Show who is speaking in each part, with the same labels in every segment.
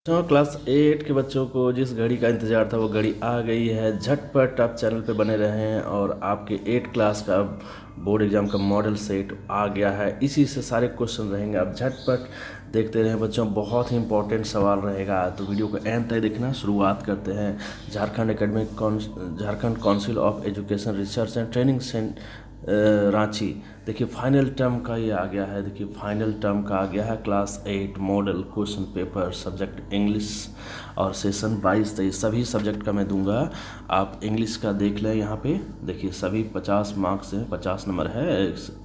Speaker 1: तो क्लास 8 के बच्चों को जिस घड़ी का इंतज़ार था वो घड़ी आ गई है। झटपट आप चैनल पे बने रहें और आपके 8 क्लास का बोर्ड एग्ज़ाम का मॉडल सेट आ गया है। इसी से सारे क्वेश्चन रहेंगे, आप झटपट देखते रहें बच्चों। बहुत ही इंपॉर्टेंट सवाल रहेगा, तो वीडियो को एंड तक देखना। शुरुआत करते हैं। Jharkhand council of education research and training Ranchi. देखिए फाइनल टर्म का ये आ गया है। देखिए फाइनल टर्म का आ गया है class 8 model question paper, subject English और सेशन 22-23 सभी सब्जेक्ट का मैं दूंगा। आप इंग्लिश का देख लें। यहाँ पे देखिए सभी 50 मार्क्स हैं, 50 नंबर है,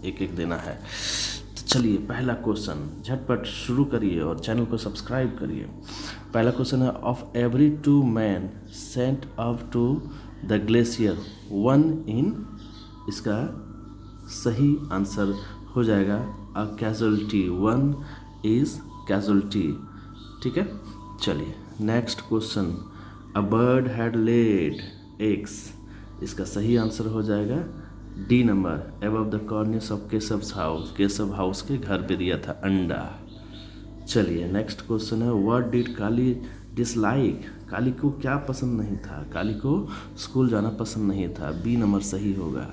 Speaker 1: एक एक देना है। तो चलिए पहला क्वेश्चन झटपट शुरू करिए और चैनल को सब्सक्राइब करिए। पहला क्वेश्चन है, of every 2 man sent up to the glacier 1 in, इसका सही आंसर हो जाएगा अ कैजुअलिटी। 1 is casualty. ठीक है, चलिए next question, a bird had laid eggs, इसका सही आंसर हो जाएगा D number, above the कॉर्निस of Keshav house, Keshav house के घर पे दिया था अंडा। चलिए नेक्स्ट क्वेश्चन है, व्हाट डिड काली डिसलाइक, काली को क्या पसंद नहीं था, काली को स्कूल जाना पसंद नहीं था, बी नंबर सही होगा।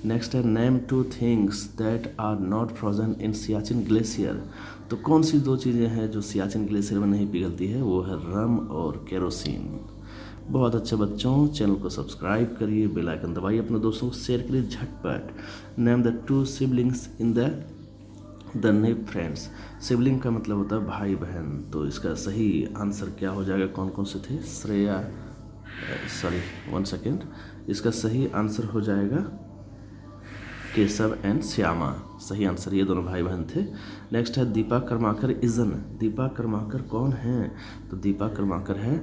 Speaker 1: नेक्स्ट है, name 2 things that are not frozen in Siachen glacier, तो कौन सी 2 चीज़ें हैं जो सियाचिन ग्लेशियर में नहीं पिघलती है, वो है रम और केरोसिन। बहुत अच्छे बच्चों, चैनल को सब्सक्राइब करिए, बेल आइकन दबाइए, अपने दोस्तों को शेयर करिए झटपट। Name the 2 siblings in the nap friends, sibling का मतलब होता है भाई बहन, तो इसका सही आंसर क्या हो जाएगा, कौन कौन से थे, श्रेया, सॉरी 1 सेकेंड, इसका सही आंसर हो जाएगा केशव एंड श्यामा, सही आंसर, ये दोनों भाई बहन थे। नेक्स्ट है, दीपा कर्माकर इज़न, दीपा कर्माकर कौन है, तो दीपा कर्माकर है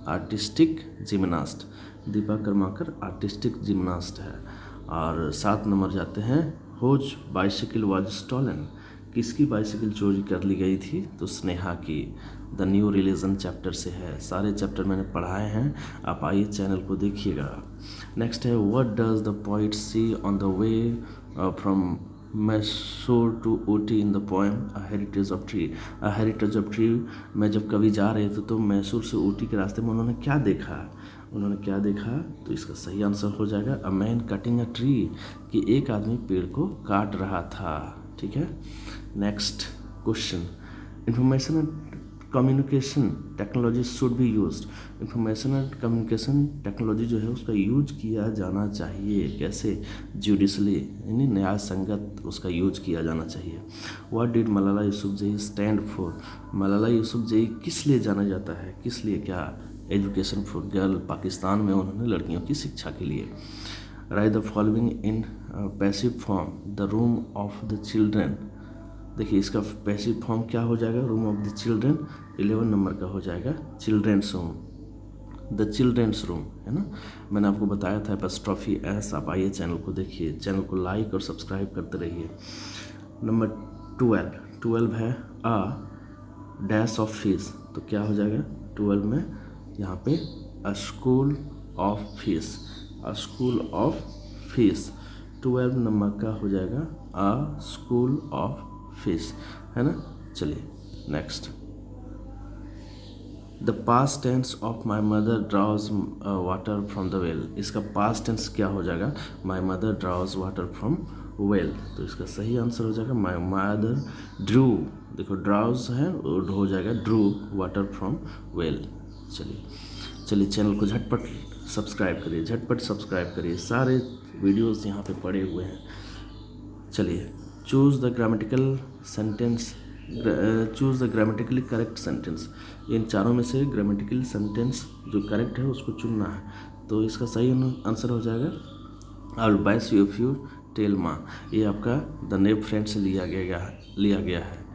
Speaker 1: artistic gymnast, Deepa Karmakar artistic gymnast है। और 7 नंबर जाते हैं, होज बाइसिकल वाज स्टॉलन, किसकी बाइसिकल चोरी कर ली गई थी, तो स्नेहा की। द न्यू रिलीजन चैप्टर से है, सारे चैप्टर मैंने पढ़ाए हैं, आप आइए चैनल को देखिएगा। नेक्स्ट है, what does the poet see on the way from Mysore to Ooty in the poem a heritage of tree, a heritage of tree में जब कवि जा रहे थे तो मैसूर से ऊटी के रास्ते में उन्होंने क्या देखा, उन्होंने क्या देखा, तो इसका सही आंसर हो जाएगा a man cutting a tree, कि एक आदमी पेड़ को काट रहा था। ठीक है, next question, information and communication technology should be used, information and communication technology जो है उसका यूज किया जाना चाहिए, कैसे, जुडिशली, यानी न्याय संगत उसका यूज किया जाना चाहिए। What did Malala Yousafzai stand for, Malala Yousafzai किस लिए जाना जाता है, किस लिए, क्या, एजुकेशन फॉर गर्ल, पाकिस्तान में उन्होंने लड़कियों की शिक्षा के लिए। Write the following in passive form, the room of the children, देखिए इसका पैसिव फॉर्म क्या हो जाएगा, room of the children, 11 number का हो जाएगा children's room, the children's room, है ना, मैंने आपको बताया था एपॉस्ट्रोफी एस। आप आइए चैनल को देखिए, चैनल को लाइक और सब्सक्राइब करते रहिए। नंबर 12 है, अ डैश ऑफ फीस, तो क्या हो जाएगा 12 में, यहाँ पे अ school of fees, a school of fees, 12 number का हो जाएगा अ स्कूल ऑफ फीस, है ना। चलिए next, the past tense of my mother draws water from the well, इसका पास्ट टेंस क्या हो जाएगा, my mother draws water from well, तो इसका सही आंसर हो जाएगा माई मदर ड्रू, देखो ड्रॉज है हो जाएगा ड्रू वाटर फ्रॉम वेल। चलिए चैनल को झटपट सब्सक्राइब करिए, झटपट सब्सक्राइब करिए, सारे वीडियोस यहाँ पे पड़े हुए हैं। चलिए, choose the grammatical sentence, choose the grammatically correct sentence, इन चारों में से ग्रामेटिकल सेंटेंस जो करेक्ट है उसको चुनना है, तो इसका सही आंसर हो जाएगा और बैस यू फ्यू टेल माँ, ये आपका द नेप फ्रेंड से लिया गया है।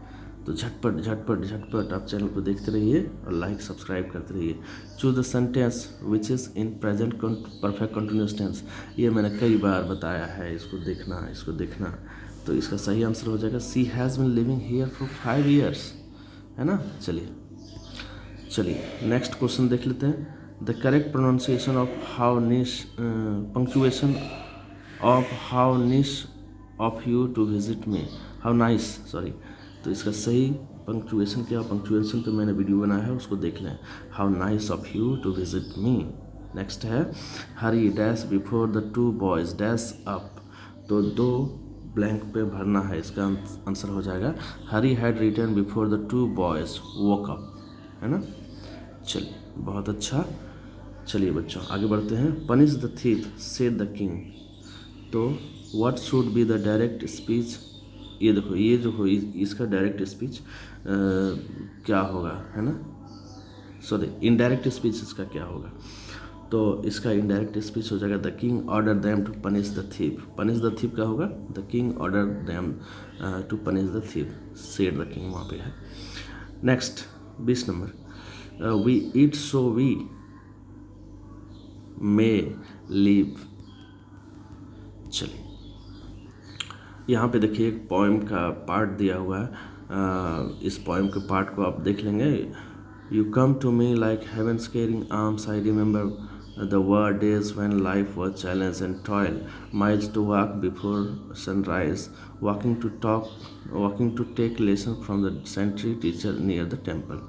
Speaker 1: तो झटपट झटपट झटपट आप चैनल को देखते रहिए और लाइक सब्सक्राइब करते रहिए। Choose the sentence which is in present perfect continuous tense, ये मैंने कई बार बताया है, इसको देखना, तो इसका सही आंसर हो जाएगा she has been living here for 5 years, है ना। चलिए नेक्स्ट क्वेश्चन देख लेते हैं, the correct pronunciation of how nice, punctuation of how nice of you to visit me, how nice, sorry, तो इसका सही पंक्चुएशन क्या, पंक्चुएशन पे मैंने वीडियो बनाया है, उसको देख लें। How nice of you to visit me. Next है Hari dash before the two boys dash up. तो 2 ब्लैंक पे भरना है, इसका आंसर हो जाएगा Hari had returned before the two boys woke up, है ना। चलिए बहुत अच्छा। चलिए बच्चों आगे बढ़ते हैं। Punish the thief said the king. तो what should be the direct speech. ये देखो, ये जो हो इसका डायरेक्ट स्पीच क्या होगा, है ना, सॉरी इनडायरेक्ट स्पीच इसका क्या होगा। तो इसका इनडायरेक्ट स्पीच हो जाएगा the king order them to punish the thief. Punish the thief क्या होगा, the king order them to punish the thief said the king, वहाँ पे है। Next 20 number, we eat so we may live. चलिए यहाँ पे देखिए एक पोएम का पार्ट दिया हुआ है। इस पोएम के पार्ट को आप देख लेंगे। You come to me like heaven's caring arms, I remember the war days when life was challenge and toil, miles to walk before sunrise, walking to take lesson from the sentry teacher near the temple.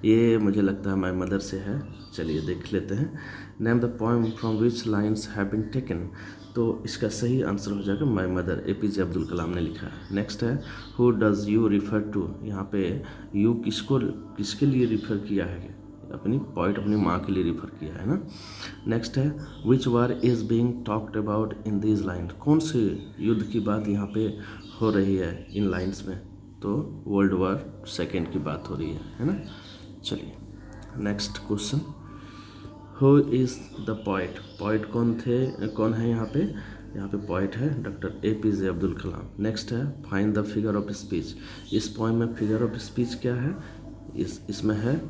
Speaker 1: ये मुझे लगता है my mother से है। चलिए देख लेते हैं। Name the poem from which lines have been taken. तो इसका सही आंसर हो जाएगा my mother, APJ Abdul Kalam ने लिखा है। नेक्स्ट है who does you refer to. यहाँ पे यू किसके लिए रिफ़र किया है, अपनी पोइट अपनी माँ के लिए रिफ़र किया है ना। नेक्स्ट है which war is being talked about in these lines. कौन से युद्ध की बात यहाँ पे हो रही है इन लाइन्स में, तो वर्ल्ड वार 2 की बात हो रही है ना। चलिए next question, who is the poet. Poet कौन है यहाँ पे पोइट है डॉक्टर APJ अब्दुल कलाम। नेक्स्ट है find the figure of speech. इस पोइम में फिगर ऑफ स्पीच क्या है, इसमें है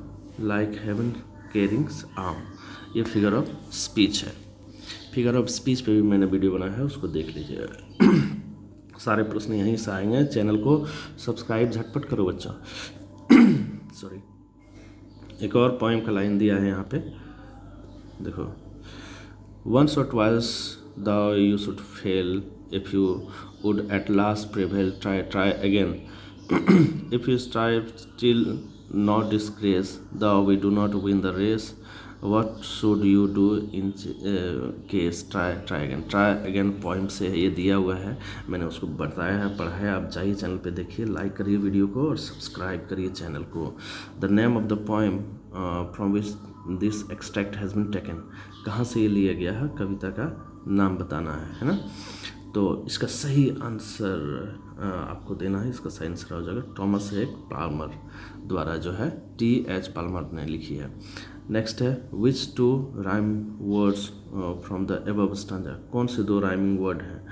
Speaker 1: लाइक हेवन केयरिंग्स आर्म, ये फिगर ऑफ स्पीच है। फिगर ऑफ स्पीच पे भी मैंने वीडियो बनाया है, उसको देख लीजिएगा। सारे प्रश्न यहीं से आएंगे। चैनल को सब्सक्राइब झटपट करो बच्चा। सॉरी, एक और पोइम का लाइन दिया है यहाँ पे, देखो। Once or twice thou you should fail, if you would at last prevail, try again. If you strive still not disgrace, though we do not win the race, what should you do in case, try again poem से ये दिया हुआ है, मैंने उसको बताया है, पढ़ा है। आप जाइए चैनल पे देखिए, लाइक करिए वीडियो को और सब्सक्राइब करिए चैनल को। The name of the poem from which this extract has been taken. कहाँ से ये लिया गया है, कविता का नाम बताना है ना। तो इसका सही आंसर आपको देना है। इसका सही आंसर हो जाएगा थॉमस एक पाल्मर द्वारा जो है TH पाल्मर ने लिखी है। नेक्स्ट है विच 2 rhyme words from the above stanza. कौन से 2 राइमिंग वर्ड हैं,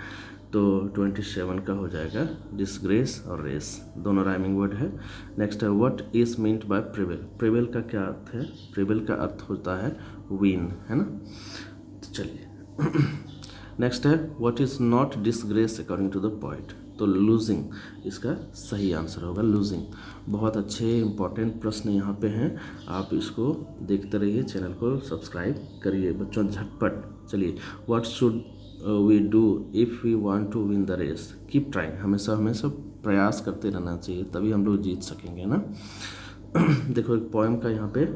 Speaker 1: तो 27 का हो जाएगा डिसग्रेस और रेस, दोनों राइमिंग वर्ड है। नेक्स्ट है what is meant by prevail. Prevail का क्या अर्थ है, प्रिवेल का अर्थ होता है विन, है ना। तो चलिए नेक्स्ट है what is not disgrace according to the poet. तो लूजिंग इसका सही आंसर होगा, लूजिंग। बहुत अच्छे इंपॉर्टेंट प्रश्न यहाँ पे हैं, आप इसको देखते रहिए, चैनल को सब्सक्राइब करिए बच्चों झटपट। चलिए what should we do if we want to win the race. Keep trying, हमेशा प्रयास करते रहना चाहिए, तभी हम लोग जीत सकेंगे ना। देखो एक पोएम का यहाँ पे,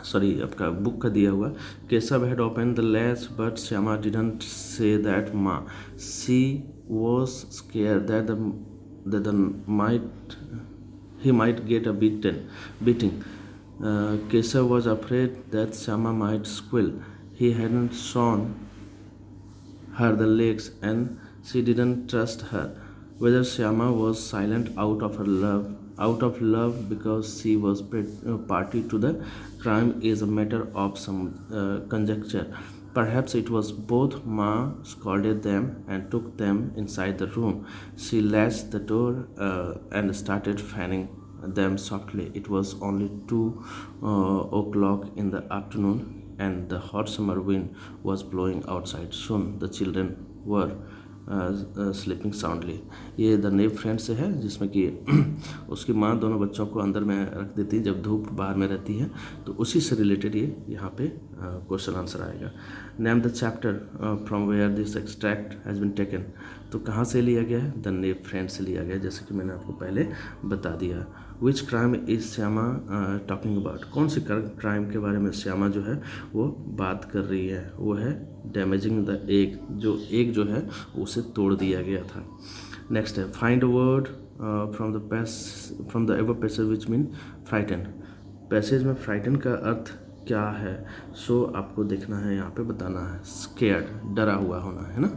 Speaker 1: सॉरी आपका बुक का दिया हुआ, Keshav had opened the latch but Shyama didn't say that माँ, she was scared that he might get a beating. Keshav was afraid that Shama might squeal. He hadn't shown her the legs and she didn't trust her. Whether Shama was silent out of love because she was party to the crime is a matter of some conjecture. Perhaps it was both. Ma scolded them and took them inside the room. She latched the door and started fanning them softly. It was only 2 o'clock in the afternoon and the hot summer wind was blowing outside. Soon the children were sleeping soundly. ये the naive friend से है, जिसमें कि उसकी माँ दोनों बच्चों को अंदर में रख देती है जब धूप बाहर में रहती है, तो उसी से रिलेटेड ये यहाँ पे क्वेश्चन आंसर आएगा। Name the chapter from where this extract has been taken. तो कहाँ से लिया गया है, द नेव फ्रेंड से लिया गया, जैसे कि मैंने आपको पहले बता दिया। Which crime is Shyama talking about, कौन सी क्राइम के बारे में श्यामा जो है वो बात कर रही है, वो है डैमेजिंग द एग, जो एग जो है उसे तोड़ दिया गया था। नेक्स्ट है find a word from the ever passage which mean frighten, passage में फ्राइटन का अर्थ क्या है, सो आपको देखना है, यहाँ पे बताना है। स्केयर्ड, डरा हुआ होना, है ना।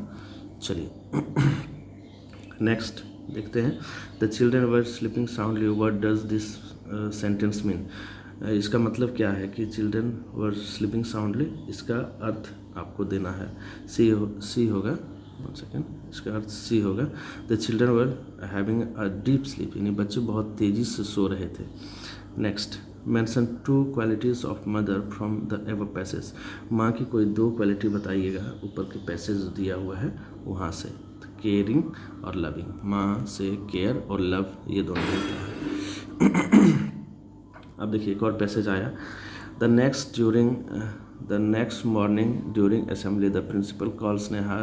Speaker 1: चलिए नेक्स्ट देखते हैं। The children were sleeping soundly, what does this sentence mean, इसका मतलब क्या है कि चिल्ड्रन वर स्लीपिंग साउंडली, इसका अर्थ आपको देना है। सी होगा, 1 सेकेंड, इसका अर्थ सी होगा। The children were having a deep sleep, यानी बच्चे बहुत तेज़ी से सो रहे थे। Next mention 2 qualities of mother from the ever passage, माँ की कोई 2 क्वालिटी बताइएगा, ऊपर के पैसेज दिया हुआ है वहाँ से। केयरिंग और लविंग, माँ से केयर और लव ये दोनों मिलता है। अब देखिए एक और पैसेज आया। The next morning during assembly the principal call Sneha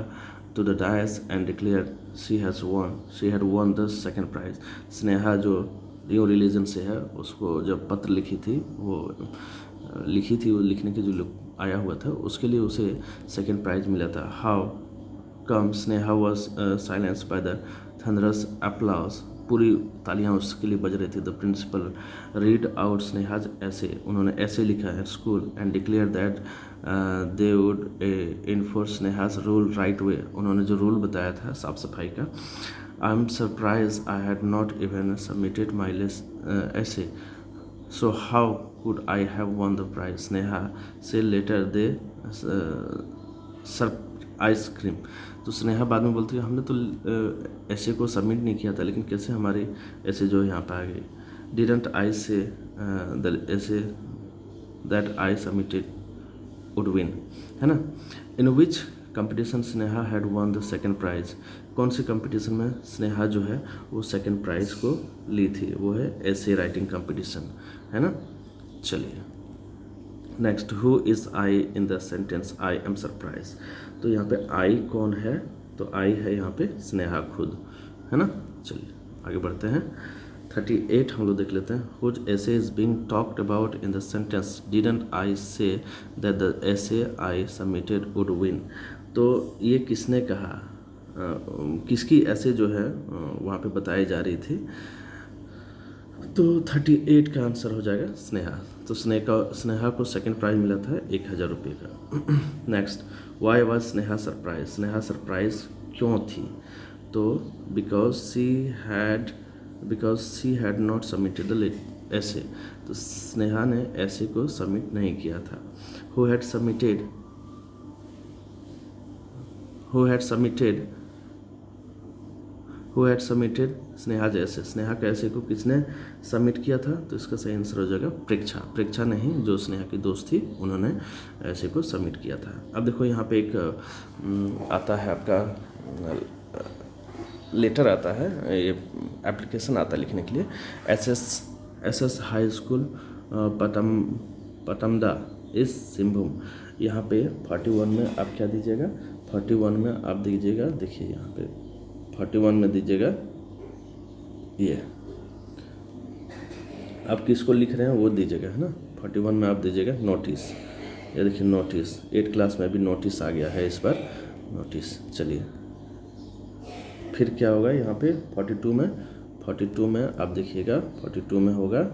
Speaker 1: to the dais and declare she had won the second prize. Sneha जो न्यू रिलीजन से है, उसको जब पत्र लिखी थी वो लिखने के जो आया हुआ था उसके लिए उसे सेकेंड प्राइज मिला था। How come Sneha was silence by the thunderous applause, पूरी तालियां उसके लिए बज रही थी। The principal read out Sneha's essay, उन्होंने ऐसे लिखा है school and declare that they would enforce Sneha's rule right way, उन्होंने जो रूल बताया था साफ सफाई का। I am surprise I had not even submitted my essay, so how could I have won the prize, Sneha से लेटर दे सर्व आइसक्रीम। तो स्नेहा बाद में बोलती है हमने तो ऐसे को सबमिट नहीं किया था, लेकिन कैसे हमारे ऐसे जो यहाँ पे आ गई। Didn't I say essay that I submitted would win, है ना। In which competition Sneha had won the second prize, कौन से कंपटीशन में स्नेहा जो है वो सेकेंड प्राइज को ली थी, वो है ऐसे राइटिंग कंपटीशन, है ना। चलिए next, who is I in the sentence I am surprise, तो यहाँ पे आई कौन है, तो आई है यहाँ पे स्नेहा खुद, है ना। चलिए आगे बढ़ते हैं। 38 हम लोग देख लेते हैं। हुज ऐसे is being talked about in the sentence didn't I say that the ऐसे आई सबमिटेड वुड विन, तो ये किसने कहा, किसकी ऐसे जो है वहाँ पे बताई जा रही थी, तो 38 का आंसर हो जाएगा स्नेहा। तो स्नेहा को सेकंड प्राइज मिला था 1000 रुपये का। Next, why was Sneha surprise, Sneha surprise क्यों थी, तो because she had not submitted the ऐसे, तो स्नेहा ने ऐसे को सबमिट नहीं किया था। हु हैड सबमिटेड स्नेहा जैसे, स्नेहा के ऐसे को किसने सबमिट किया था, तो इसका सही आंसर हो जाएगा प्रेक्षा नहीं, जो स्नेहा की दोस्त थी उन्होंने ऐसे को सबमिट किया था। अब देखो यहाँ पे एक आता है आपका लेटर आता है, ये एप्लीकेशन आता है लिखने के लिए। एसएस हाई स्कूल पटमदा इस सिंहभूम, यहाँ पे 41 में आप क्या दीजिएगा, 41 में आप दीजिएगा, देखिए यहाँ पे 41 में दीजिएगा, ये आप किसको लिख रहे हैं वो दीजिएगा, है ना। 41 में आप दीजिएगा नोटिस, ये देखिए नोटिस, 8 क्लास में भी नोटिस आ गया है इस बार, नोटिस। चलिए फिर क्या होगा यहाँ पे 42 में आप देखिएगा, 42 में होगा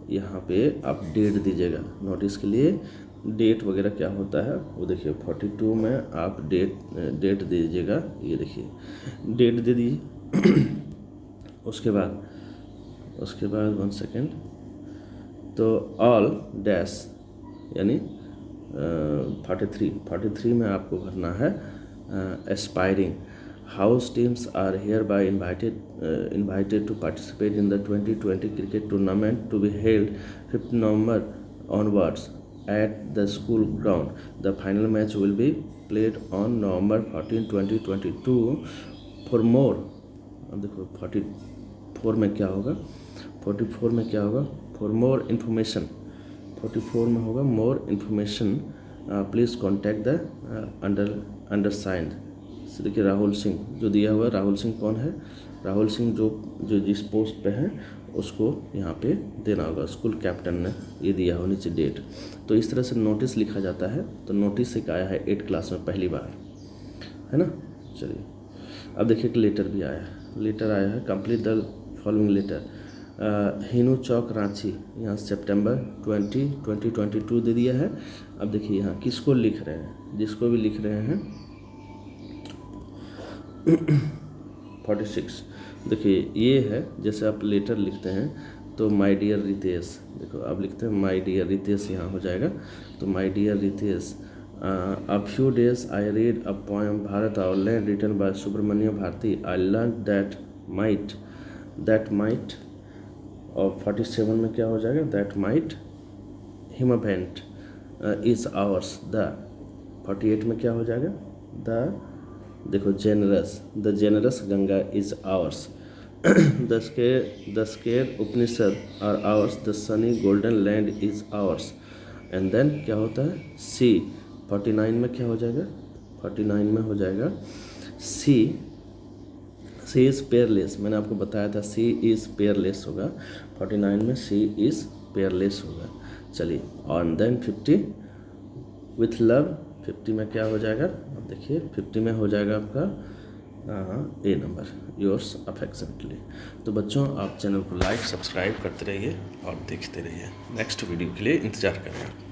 Speaker 1: यहाँ पे आप डेट दीजिएगा, नोटिस के लिए डेट वगैरह क्या होता है वो देखिए। 42 में आप डेट दीजिएगा, ये देखिए डेट दे दीजिए। उसके बाद 1 सेकेंड, तो ऑल डैश यानी 43 में आपको भरना है aspiring house teams are hereby invited to participate in the 2020 cricket tournament to be held 5 November onwards at the school ground. The final match will be played on November 14, 2022. For more, अब देखो 44 में क्या होगा, 44 में क्या होगा, for more information, 44 में होगा more information, please contact the undersigned। देखिए राहुल सिंह जो दिया हुआ है, राहुल सिंह कौन है, राहुल सिंह जो जिस पोस्ट पे है उसको यहाँ पे देना होगा। स्कूल कैप्टन ने ये दिया हो नीचे डेट। तो इस तरह से नोटिस लिखा जाता है। तो नोटिस एक आया है 8 क्लास में पहली बार, है ना। चलिए अब देखिए एक लेटर भी आया है। लेटर आया है, complete the following letter. Hinoo Chowk Ranchi, यहाँ सितंबर 2022 दे दिया है। अब देखिए यहाँ किसको लिख रहे हैं, जिसको भी लिख रहे हैं 46। देखिए ये है, जैसे आप लेटर लिखते हैं तो माय डियर रितेश, देखो अब लिखते हैं माय डियर रितेश, यहाँ हो जाएगा। तो my dear Ritesh, a few days I read a poem Bharat Our Land written by Subramanya Bharati. I learned that might और 47 में क्या हो जाएगा, that might Himavant is ours. The 48 में क्या हो जाएगा, the देखो the generous Ganga is ours. the scared Upanishad are ours. The sunny golden land is ours. And then क्या होता है, C 49 में क्या हो जाएगा, 49 में हो जाएगा C इज़ पेयरलेस। मैंने आपको बताया था C इज़ पेयरलेस होगा, 49 में C इज़ पेयरलेस होगा। चलिए और देन 50 विथ लव, 50 में क्या हो जाएगा, अब देखिए 50 में हो जाएगा आपका A नंबर, योर्स अफेक्शनेटली। तो बच्चों आप चैनल को लाइक सब्सक्राइब करते रहिए और देखते रहिए। नेक्स्ट वीडियो के लिए इंतज़ार करें।